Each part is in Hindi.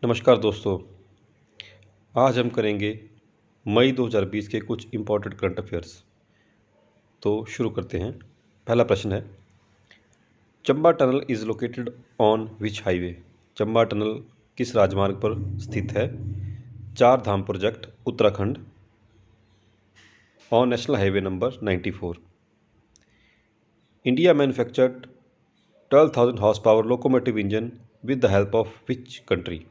नमस्कार दोस्तों। आज हम करेंगे मई 2020 के कुछ इम्पोर्टेंट करंट अफेयर्स। तो शुरू करते हैं। पहला प्रश्न है, Chamba tunnel is located on which highway? Chamba tunnel किस राजमार्ग पर स्थित है? Char Dham project, Uttarakhand, on national highway number 94। India manufactured 12,000 horse power locomotive engine with the help of which country?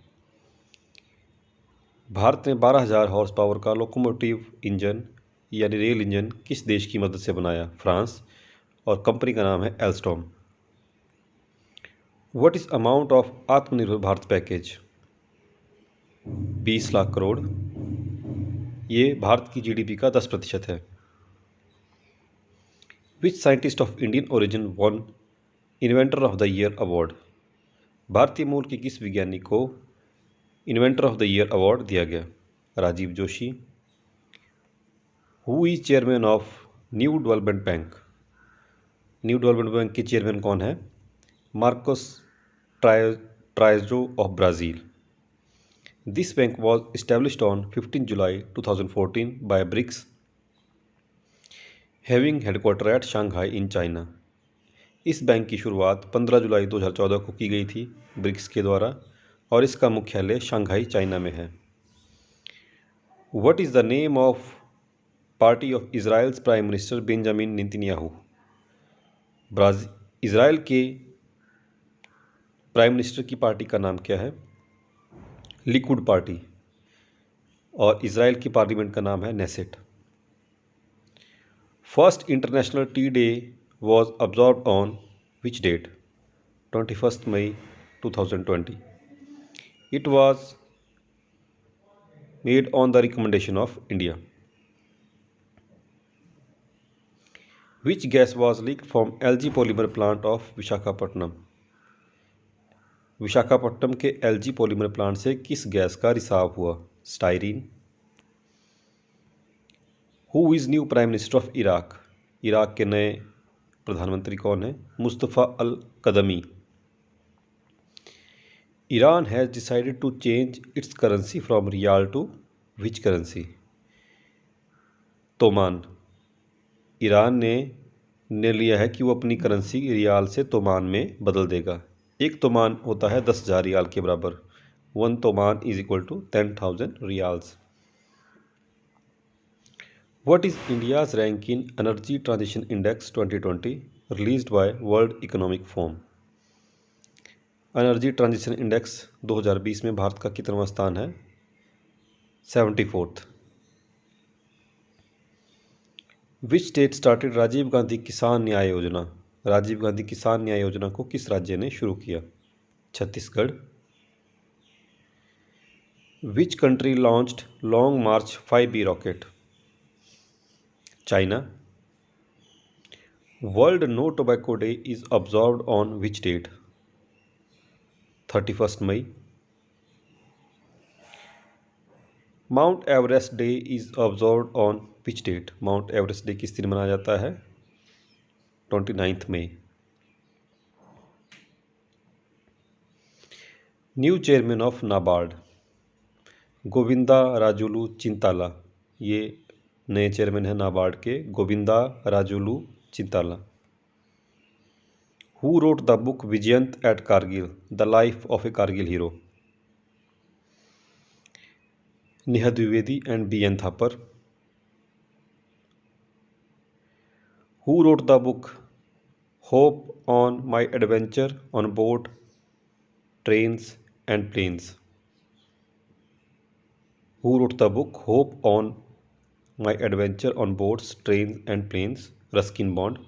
Bharat ने 12,000 हॉर्स पावर का लोकोमोटिव इंजन यानी रेल इंजन किस देश की मदद से बनाया? फ्रांस। और कंपनी का नाम है Alstom. What is amount of आत्मनिर्भर भारत पैकेज? 20 लाख करोड़। ये भारत की जीडीपी का 10% है। Which scientist of Indian origin won inventor of the year award? भारतीय मूल के किस वैज्ञानिक को inventor of the year award दिया गया? Rajiv Joshi. Who is chairman of new development bank? New development bank के चेयरमैन कौन है? Marcos Troyjo of Brazil. This bank was established on 15 July 2014 by BRICS, having headquarters at Shanghai in China. इस बैंक की शुरुआत 15 जुलाई 2014 को की गई थी ब्रिक्स के द्वारा और इसका मुख्यालय शंघाई चाइना में है। What is the name of party of Israel's Prime Minister Benjamin Netanyahu? Israel के प्राइम मिनिस्टर की पार्टी का नाम क्या है? Likud party. और इज़राइल की पार्लियामेंट का नाम है Knesset. First international tea day was observed on which date? 21 मई 2020। It was made on the recommendation of India. Which gas was leaked from LG polymer plant of Visakhapatnam? Visakhapatnam के एलजी पॉलीमर प्लांट से किस गैस का रिसाव हुआ? Styrene. Who is new prime minister of Iraq? Iraq के नए प्रधानमंत्री कौन है? Mustafa al Kadhimi. Iran has decided to change its currency from rial to which currency? Toman. Iran ने निर्णय लिया है कि वो अपनी करेंसी रियाल से तोमान में बदल देगा। एक तोमान होता है 10,000 रियाल के बराबर। 1 toman is equal to 10,000 rials. What is India's rank in Energy Transition Index 2020 released by World Economic Forum? Energy transition index 2020 में भारत का कितनावां स्थान है? 74th। Which state started Rajiv Gandhi Kisan Nyay योजना? राजीव गांधी किसान न्याय योजना को किस राज्य ने शुरू किया? Chhattisgarh. Which country launched long march 5B rocket? China. World no tobacco day is observed on which date? 31 मई। Mount Everest day is observed on which date? Mount Everest day किस दिन मनाया जाता है? 29 मई। New chairman of NABARD? Govinda Rajulu Chintala. ये नए चेयरमैन हैं नाबार्ड के, Govinda Rajulu Chintala. Who wrote the book Vijyant at Kargil the life of a Kargil hero? Neha Dwivedi and B N. Thapar. Who wrote the book hop on my adventure on boat trains and planes? Who wrote the book Hope on My Adventure on Boats, Trains and Planes? Ruskin Bond.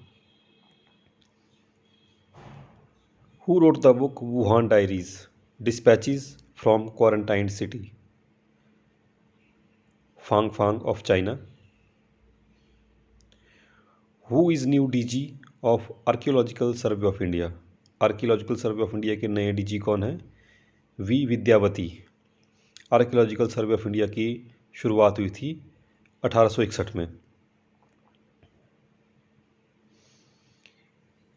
Who wrote the book Wuhan Diaries? Dispatches from Quarantined City? Fang Fang of China. Who is new DG of Archaeological Survey of India? Archaeological survey of India के नए डीजी कौन है? V Vidyavathi. Archaeological survey of India की शुरुआत हुई थी 1861 में।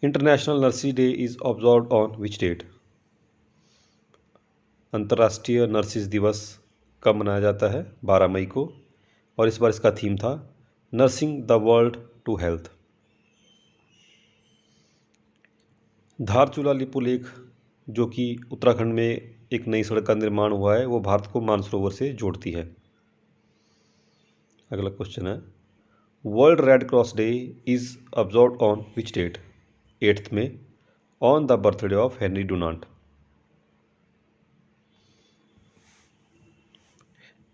International nursery day is observed on which date? अंतर्राष्ट्रीय नर्सिस दिवस कब मनाया जाता है? 12 मई को। और इस बार इसका थीम था nursing the world to health. Dharchula Lipulekh जो कि उत्तराखंड में एक नई सड़क का निर्माण हुआ है, वो भारत को मानसरोवर से जोड़ती है। अगला क्वेश्चन है, world red cross day is observed on which date? 8 May, on the birthday of Henry Dunant.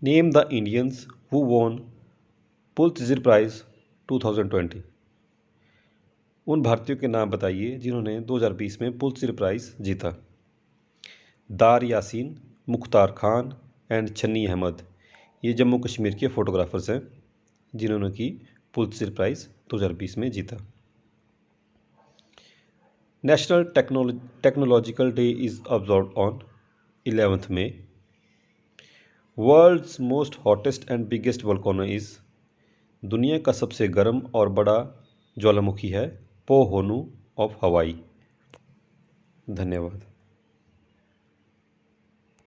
Name the Indians who won Pulitzer prize 2020। उन भारतीयों के नाम बताइए जिन्होंने 2020 में पुलित्जर प्राइज जीता। दार यासीन, मुख्तार खान एंड छन्नी अहमद, ये जम्मू कश्मीर के फोटोग्राफर्स हैं जिन्होंने कि पुलित्जर प्राइज 2020 में जीता। National technological day is observed on 11 May. World's most hottest and biggest volcano is, दुनिया का सबसे गर्म और बड़ा ज्वालामुखी है पोहोनु ऑफ हवाई। धन्यवाद।